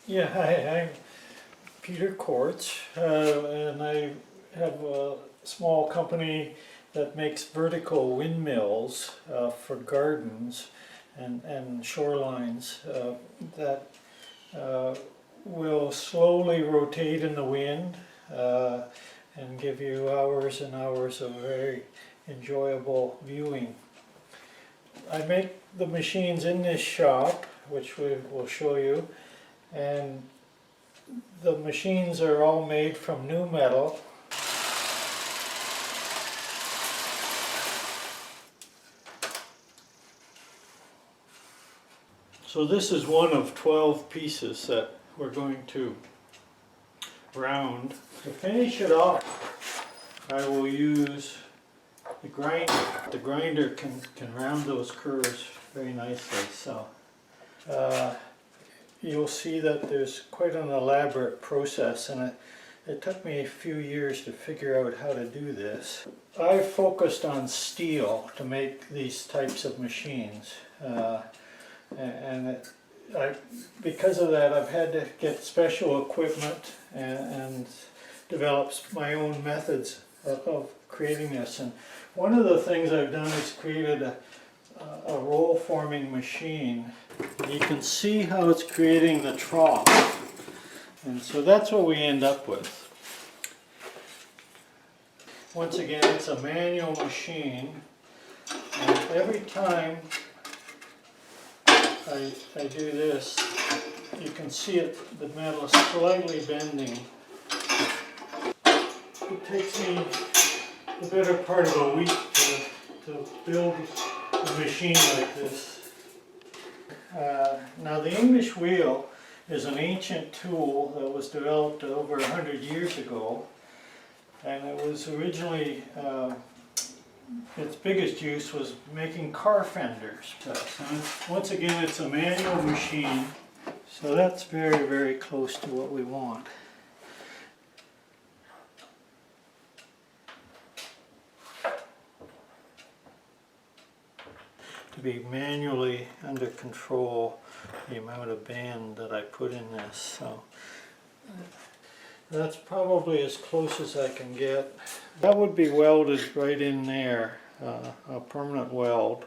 Yeah, hi, I'm Peter Kourtz, and I have a small company that makes vertical windmills for gardens and shorelines that will slowly rotate in the wind and give you hours and hours of very enjoyable viewing. I make the machines in this shop, which we will show you, and the machines are all made from new metal. So this is one of 12 pieces that we're going to round. To finish it off, I will use the grinder. The grinder can round those curves very nicely. So you'll see that there's quite an elaborate process, and it took me a few years to figure out how to do this. I focused on steel to make these types of machines, because of that I've had to get special equipment and develop my own methods of creating this. And one of the things I've done is created a roll forming machine. You can see how it's creating the trough, and so that's what we end up with. Once again, it's a manual machine, and every time I do this, you can see the metal is slightly bending. It takes me the better part of a week to build a machine like this. Now the English wheel is an ancient tool that was developed over 100 years ago, and it was originally, its biggest use was making car fenders. So once again, it's a manual machine, so that's very, very close to what we want. To be manually under control the amount of band that I put in this. So that's probably as close as I can get. That would be welded right in there, a permanent weld.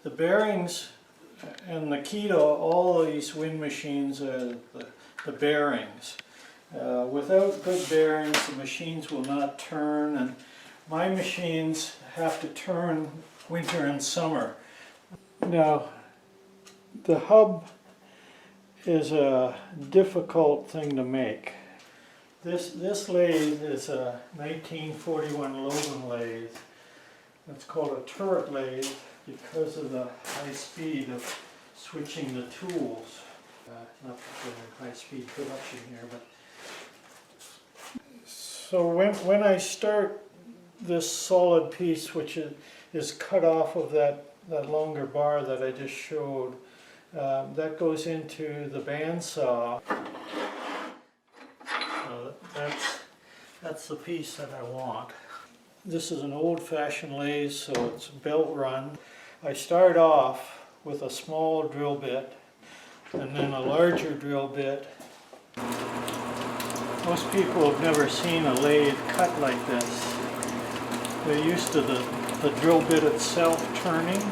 The bearings, and the key to all of these wind machines are the bearings. Without good bearings, the machines will not turn, and my machines have to turn winter and summer. Now, the hub is a difficult thing to make. This lathe is a 1941 Logan lathe. It's called a turret lathe because of the high speed of switching the tools. Not that we're in high speed production here, but so when I start this solid piece, which is cut off of that longer bar that I just showed, that goes into the bandsaw. That's the piece that I want. This is an old-fashioned lathe, so it's belt run. I start off with a small drill bit and then a larger drill bit. Most people have never seen a lathe cut like this. They're used to the drill bit itself turning.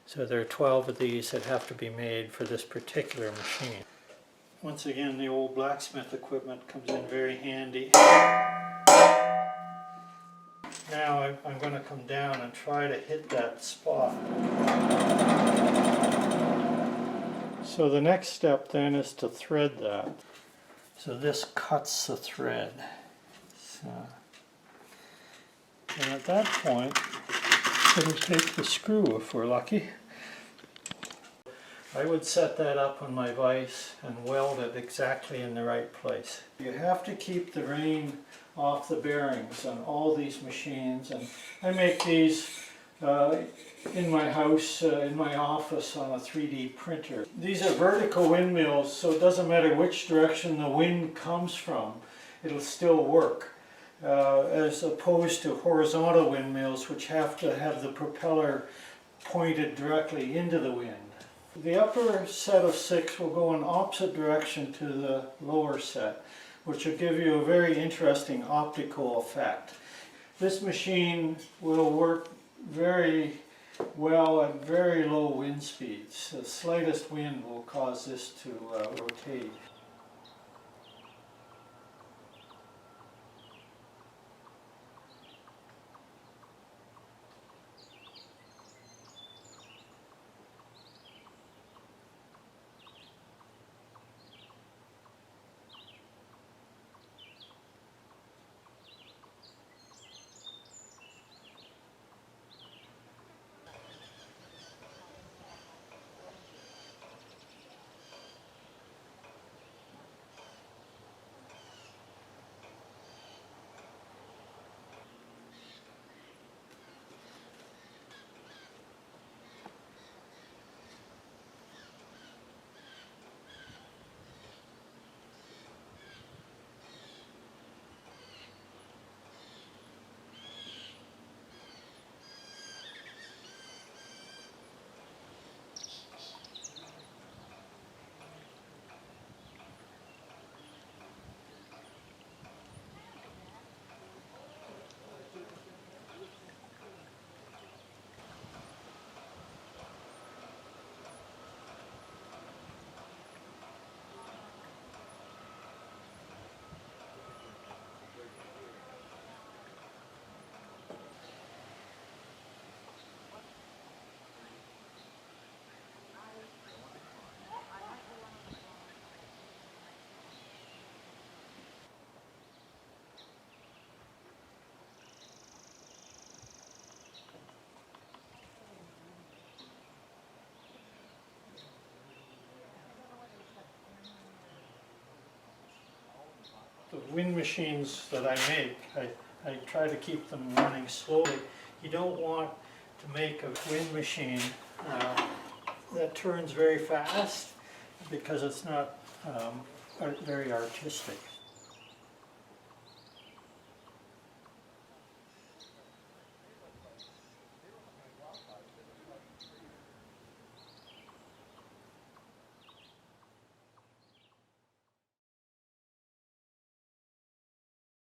So there are 12 of these that have to be made for this particular machine. Once again, the old blacksmith equipment comes in very handy. Now I'm going to come down and try to hit that spot. So the next step then is to thread that. So this cuts the thread. So, and at that point, it'll take the screw if we're lucky. I would set that up on my vise and weld it exactly in the right place. You have to keep the rain off the bearings on all these machines, and I make these in my house, in my office on a 3D printer. These are vertical windmills, so it doesn't matter which direction the wind comes from, it'll still work. as opposed to horizontal windmills, which have to have the propeller pointed directly into the wind. The upper set of 6 will go in opposite direction to the lower set, which will give you a very interesting optical effect. This machine will work very well at very low wind speeds. The slightest wind will cause this to rotate. The wind machines that I make, I try to keep them running slowly. You don't want to make a wind machine that turns very fast, because it's not very artistic.